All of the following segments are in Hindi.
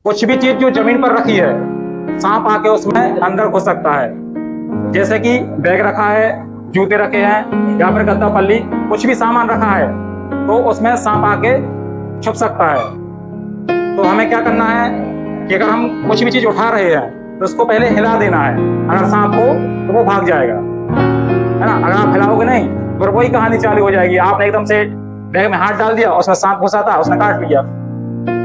कुछ भी चीज जो जमीन पर रखी है, सांप आके उसमें अंदर घुस सकता है। जैसे कि बैग रखा है, जूते रखे हैं, या फिर गद्दा पल्ली, कुछ भी सामान रखा है तो उसमें सांप आके छुप सकता है। तो हमें क्या करना है कि अगर हम कुछ भी चीज उठा रहे हैं तो उसको पहले हिला देना है। अगर सांप हो तो वो भाग जाएगा, है ना। अगर आप हिलाओगे नहीं तो वही कहानी चालू हो जाएगी। आपने एकदम से बैग में हाथ डाल दिया, उसमें सांप घुसा था, उसने काट लिया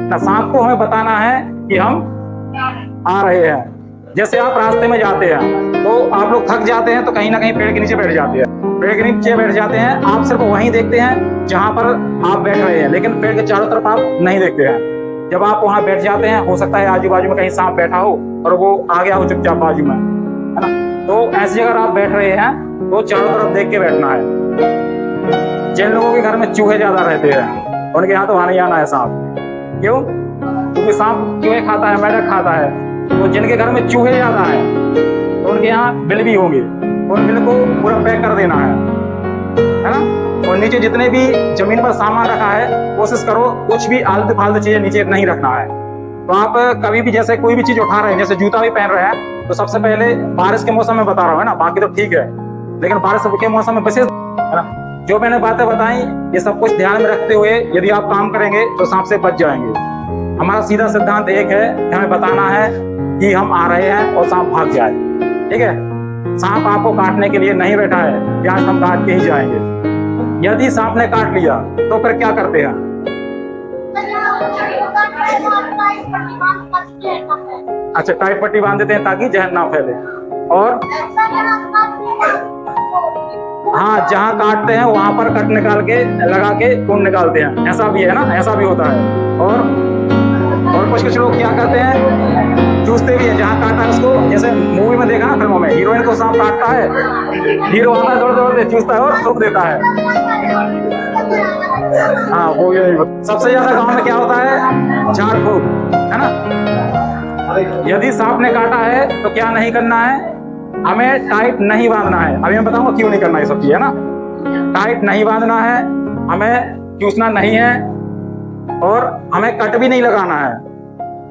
ना। सांप को हमें बताना है कि हम आ रहे हैं। जैसे आप रास्ते में जाते हैं तो आप लोग थक जाते हैं तो कहीं ना कहीं पेड़ के नीचे बैठ जाते हैं। पेड़ के नीचे बैठ जाते हैं, आप सिर्फ वहीं देखते हैं जहां पर आप बैठ रहे हैं, लेकिन पेड़ के चारों तरफ आप नहीं देखते हैं। जब आप वहां बैठ जाते हैं, हो सकता है आजू बाजू में कहीं सांप बैठा हो और वो आ गया हो चुपचाप बाजू में, है ना। तो ऐसी जगह आप बैठ रहे हैं तो चारों तरफ देख के बैठना है। जिन लोगों के घर में चूहे ज्यादा रहते हैं उनके यहाँ तो वहां नहीं आना है सांप। क्यों? क्योंकि सांप चूहे खाता है, मेढक खाता है। तो जिनके घर में चूहे ज्यादा है तो उनके यहाँ बिल भी होंगे, उन बिल को पूरा पैक कर देना है ना। और नीचे जितने भी जमीन पर सामान रखा है, कोशिश करो कुछ भी आलतू फालतू चीजें नीचे नहीं रखना है। तो आप कभी भी जैसे कोई भी चीज उठा रहे हैं, जैसे जूता भी पहन रहे हैं, तो सबसे पहले बारिश के मौसम में बता रहा हूँ, है ना, बाकी तो ठीक है, लेकिन बारिश के मौसम में विशेष, है ना, जो मैंने बातें बताई ये सब कुछ ध्यान में रखते हुए यदि आप काम करेंगे तो सांप से बच जाएंगे। हमारा सीधा सिद्धांत एक है कि हमें बताना है कि हम आ रहे हैं और सांप भाग जाए। ठीक है, सांप आपको काटने के लिए नहीं बैठा है कि आज हम काट के ही जाएंगे। यदि सांप ने काट लिया तो फिर क्या करते हैं? अच्छा, टाइट पट्टी बांध देते हैं ताकि जहर ना फैले। और हाँ, जहाँ काटते हैं वहां पर कट निकाल के लगा के खून निकालते हैं, ऐसा भी है ना, ऐसा भी होता है। और कुछ लोग क्या करते हैं, चूसते भी है जहाँ काटा है उसको। जैसे मूवी में देखा ना, फिल्मों में हीरोइन को सांप काटता है, हीरो आता है दौड़ दौड़ के चूसता है और थूक देता है। हाँ, वो यही सबसे ज्यादा गांव में क्या होता है, झाड़ फूक, है ना। यदि सांप ने काटा है तो क्या नहीं करना है, हमें टाइट नहीं बांधना है। अभी मैं बताऊंगा क्यों नहीं करना ये सब चीज, है ना। टाइट नहीं बांधना है, हमें चूसना नहीं है, और हमें कट भी नहीं लगाना है।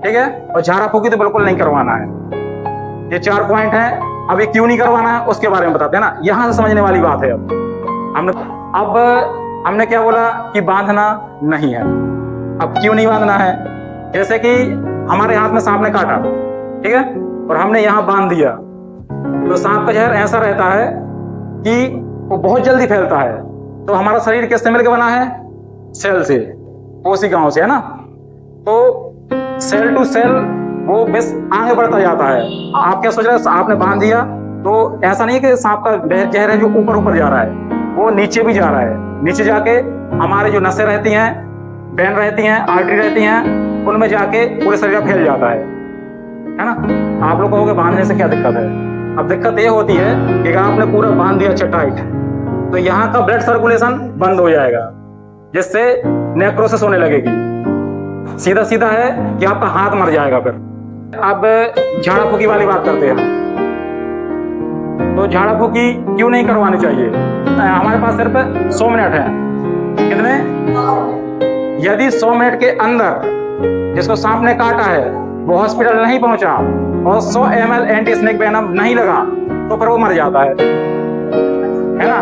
ठीक है, और झाड़ा फूकी तो बिल्कुल नहीं करवाना है। ये 4 पॉइंट हैं। अब ये क्यों नहीं करवाना है उसके बारे में बताते हैं ना, यहां से समझने वाली बात है। अब हमने क्या बोला कि बांधना नहीं है। अब क्यों नहीं बांधना है? जैसे कि हमारे हाथ में सांप ने काटा, ठीक है, और हमने यहाँ बांध दिया, तो सांप का जहर ऐसा रहता है कि वो बहुत जल्दी फैलता है। तो हमारा शरीर किससे मिलकर बना है? सेल से, कोशिकाओं से, है ना। तो सेल टू सेल वो बस आगे बढ़ता जाता है। आप क्या सोच रहे हैं, आपने बांध दिया तो ऐसा नहीं कि सांप का जहर है जो ऊपर ऊपर जा रहा है, वो नीचे भी जा रहा है। नीचे जाके हमारे जो नसें रहती हैं, वेन रहती हैं, आर्टरी रहती हैं, उनमें जाके पूरे शरीर में फैल जाता है ना। आप लोग कहोगे बांधने से क्या दिक्कत है? अब दिक्कत ये होती है कि अगर आपने पूरा बांध दिया अच्छा टाइट, तो यहाँ का ब्लड सर्कुलेशन बंद हो जाएगा, जिससे नेक्रोसिस होने लगेगी। सीधा सीधा है कि आपका हाथ मर जाएगा। फिर अब झाड़ा फूकी वाली बात करते हैं। तो झाड़ा फूकी क्यों नहीं करवानी चाहिए? हमारे पास सिर्फ 100 मिनट है। कितने? यदि 100 मिनट के अंदर जिसको सांप ने काटा है वो हॉस्पिटल नहीं पहुंचा और 100 ml एंटी स्नेक वेनम नहीं लगा तो फिर वो मर जाता है ना।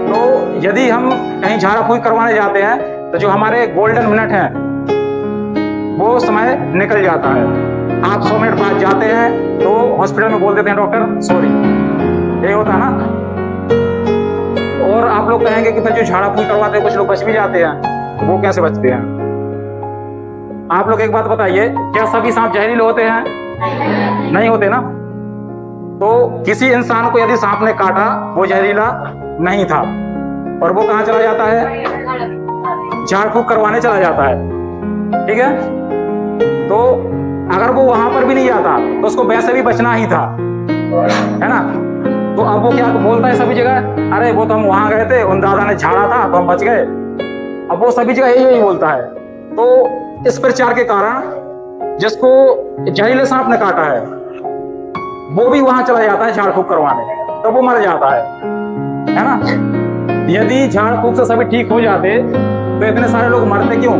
तो यदि हम कहीं झाड़ा फूकी करवाने जाते हैं तो जो हमारे गोल्डन मिनट हैं वो समय निकल जाता है। आप 100 मिनट बाद जाते हैं तो हॉस्पिटल में बोल देते हैं डॉक्टर सॉरी, ये होता है ना। और आप लोग कहेंगे कि फिर जो झाड़ा फूकी करवाते हैं कुछ लोग बच भी जाते हैं, वो कैसे बचते हैं? आप लोग एक बात बताइए, क्या सभी सांप जहरीले होते हैं? नहीं होते ना। तो किसी इंसान को यदि सांप ने काटा वो जहरीला नहीं था, और वो कहाँ चला जाता है? झाड़ फूक करवाने चला जाता है। ठीक है, तो अगर वो वहां पर भी नहीं जाता तो उसको वैसे भी बचना ही था, है ना। तो अब वो क्या बोलता है सभी जगह, अरे वो तो हम वहां गए थे, उन दादा ने झाड़ा था तो हम बच गए। अब वो सभी जगह यही बोलता है। तो इस प्रचार के कारण जिसको जहरीले सांप ने काटा है वो भी वहां चला जाता है झाड़ फूक करवाने, तो वो मर जाता है ना। यदि झाड़ फूक से सभी ठीक हो जाते तो इतने सारे लोग मरते क्यों?